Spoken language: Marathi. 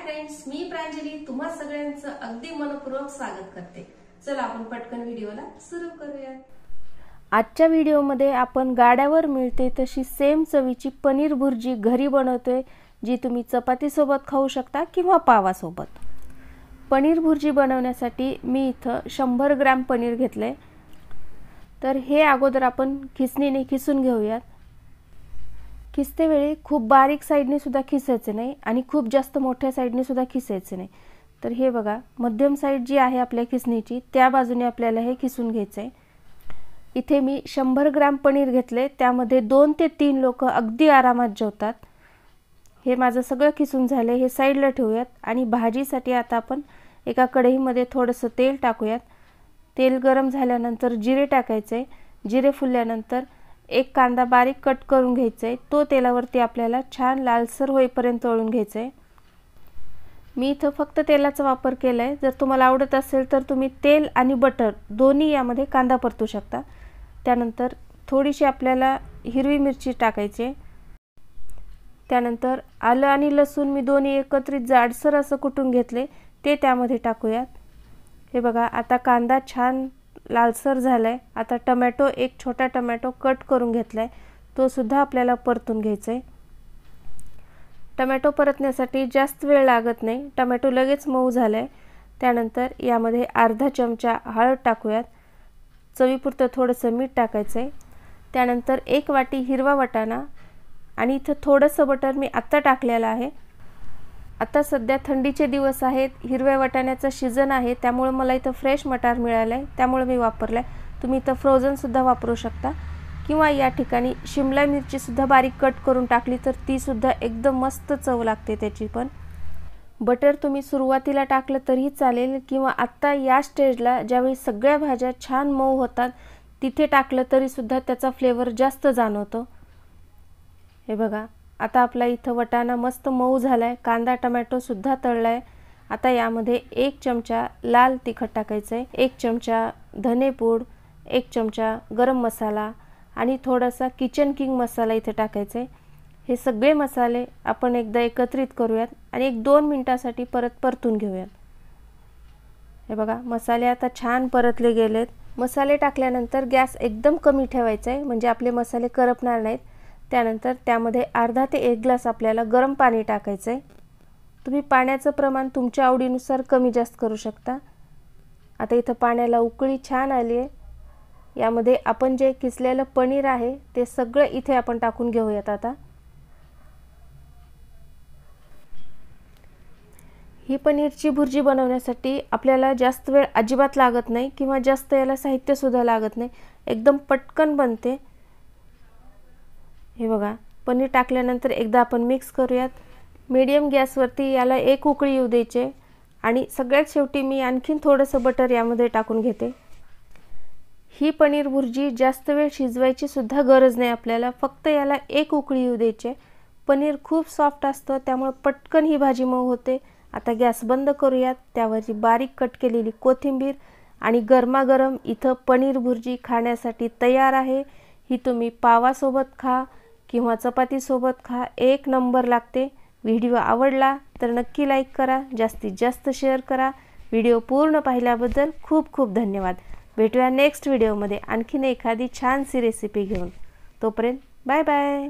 फ्रेंड्स, मी प्रांजली तुम्हा सगळ्यांचं अगदी मनपूर्वक स्वागत करते। चला आपण पटकन व्हिडिओला सुरू करूया। आजच्या व्हिडिओमध्ये आपण गाड्यावर मिळते तशी सेम चवीची पनीर भुर्जी घरी बनवतोय, जी तुम्ही चपाती सोबत खाऊ शकता किंवा पावा सोबत। पनीर भुर्जी बनवण्यासाठी मी इथं 100 ग्रॅम पनीर घेतले। तर हे अगोदर आपण खिसणीने खिसून घेऊयात। खिसते वेळी खूप बारीक साइडने सुद्धा खिसायचे नाही आणि खूप जास्त मोठ्या साइडने सुद्धा खिसायचे नाही। तर हे बघा, मध्यम साइड जी आहे आपल्या खिसणीची त्या बाजूने आपल्याला हे खिसून घ्यायचे आहे। इथे मी 100 ग्रॅम पनीर घेतले, त्यामध्ये 2 ते 3 लोक अगदी आरामात जेवतात। हे माझं सगळं खिसून झाले, हे साइडला ठेवूयात आणि भाजीसाठी आता आपण एका कढईमध्ये थोडंसं तेल टाकूयात। तेल गरम झाल्यानंतर जिरे टाकायचे। जिरे फुलल्यानंतर एक कांदा बारीक कट करून घ्यायचा आहे, तो तेलावरती आपल्याला छान लालसर होईपर्यंत तळून घ्यायचा आहे। मी इथं फक्त तेलाचा वापर केलाय, जर तुम्हाला आवडत असेल तर तुम्ही तेल आणि बटर दोन्ही यामध्ये कांदा परतू शकता। त्यानंतर थोडीशी आपल्याला हिरवी मिरची टाकायची। त्यानंतर आलं आणि लसूण मी दोन्ही एकत्रित जाडसर असं कुटून घेतले, ते त्यामध्ये टाकूयात। हे बघा, आता कांदा छान लालसर झालाय। आता टोमॅटो, एक छोटा टोमॅटो कट करून घेतलाय, तो सुद्धा आपल्याला परतून घ्यायचा आहे। टोमॅटो परतण्यासाठी जास्त वेळ लागत नाही, टोमॅटो लगेच मऊ झालाय। त्यानंतर यामध्ये अर्धा चमचा हळद टाकूयात। चवीपुरतं थोडंसं मीठ टाकायचं आहे। त्यानंतर 1 वाटी हिरवा वाटाणा आणि इथं थोडंसं बटर मी आत्ता टाकलेलं आहे। आता सध्या थंडीचे दिवस आहेत, हिरव्या वाटाण्याचा सीजन आहे, त्यामुळे मला इथं फ्रेश मटार मिळालाय, त्यामुळे मी वापरलाय। तुम्ही इथं फ्रोझन सुद्धा वापरू शकता किंवा या ठिकाणी शिमला मिरची सुद्धा बारीक कट करून टाकली तर ती सुद्धा एकदम मस्त चव लागते त्याची पण। बटर तुम्ही सुरुवातीला टाकलं तरीही चालेल किंवा आत्ता या स्टेजला ज्यावेळी सगळ्या भाज्या छान मऊ होतात तिथे टाकलं तरी सुद्धा त्याचा फ्लेवर जास्त जाणवतो। हे बघा, आता आपला इथं वाटाणा मस्त मऊ झालाय, कांदा टोमॅटो सुद्धा तळलाय। आता यामध्ये 1 चमचा लाल तिखट टाकायचं आहे, 1 चमचा धनेपूड, 1 चमचा गरम मसाला आणि थोडासा किचन किंग मसाला इथे टाकायचा आहे। हे सगळे मसाले आपण एकदा एकत्रित करूयात आणि 1-2 मिनिटांसाठी परतून घेऊयात। हे बघा, मसाले आता छान परतले गेलेत। मसाले टाकल्यानंतर गॅस एकदम कमी ठेवायचा आहे, म्हणजे आपले मसाले करपणार नाहीत। त्यानंतर त्यामध्ये अर्धा ते 1 ग्लास आपल्याला गरम पाणी टाकायचं आहे। तुम्ही पाण्याचं प्रमाण तुमच्या आवडीनुसार कमी जास्त करू शकता। आता इथं पाण्याला उकळी छान आली आहे। यामध्ये आपण जे किसलेलं पनीर आहे ते सगळं इथे आपण टाकून घेऊयात। आता ही पनीरची भुर्जी बनवण्यासाठी आपल्याला जास्त वेळ अजिबात लागत नाही किंवा जास्त याला साहित्य सुद्धा लागत नाही, एकदम पटकन बनते। हे बघा, पनीर टाकल्यानंतर एकदा आपण मिक्स करूयात। मीडियम गॅसवरती याला 1 उकळी येऊ द्यायचे आणि सगळ्यात शेवटी मी आणखीन थोडंसं बटर यामध्ये टाकून घेते। ही पनीर भुर्जी जास्त वेळ शिजवायची सुद्धा गरज नाही आपल्याला, फक्त याला 1 उकळी येऊ द्यायचे। पनीर खूप सॉफ्ट असतं, त्यामुळे पटकन ही भाजी मऊ होते। आता गॅस बंद करूयात। त्यावरची बारीक कट केलेली कोथिंबीर आणि गरमागरम इथं पनीर भुर्जी खाण्यासाठी तयार आहे। ही तुम्ही पावासोबत खा किंवा चपाती सोबत खा, एक नंबर लागते। व्हिडिओ आवडला तर नक्की लाईक करा, जास्तीत जास्त शेअर करा। व्हिडिओ पूर्ण पाहिल्याबद्दल खूप खूप धन्यवाद। भेटूया नेक्स्ट व्हिडिओमध्ये आणखीन एखादी छानशी रेसिपी घेऊन। तोपर्यंत बाय बाय।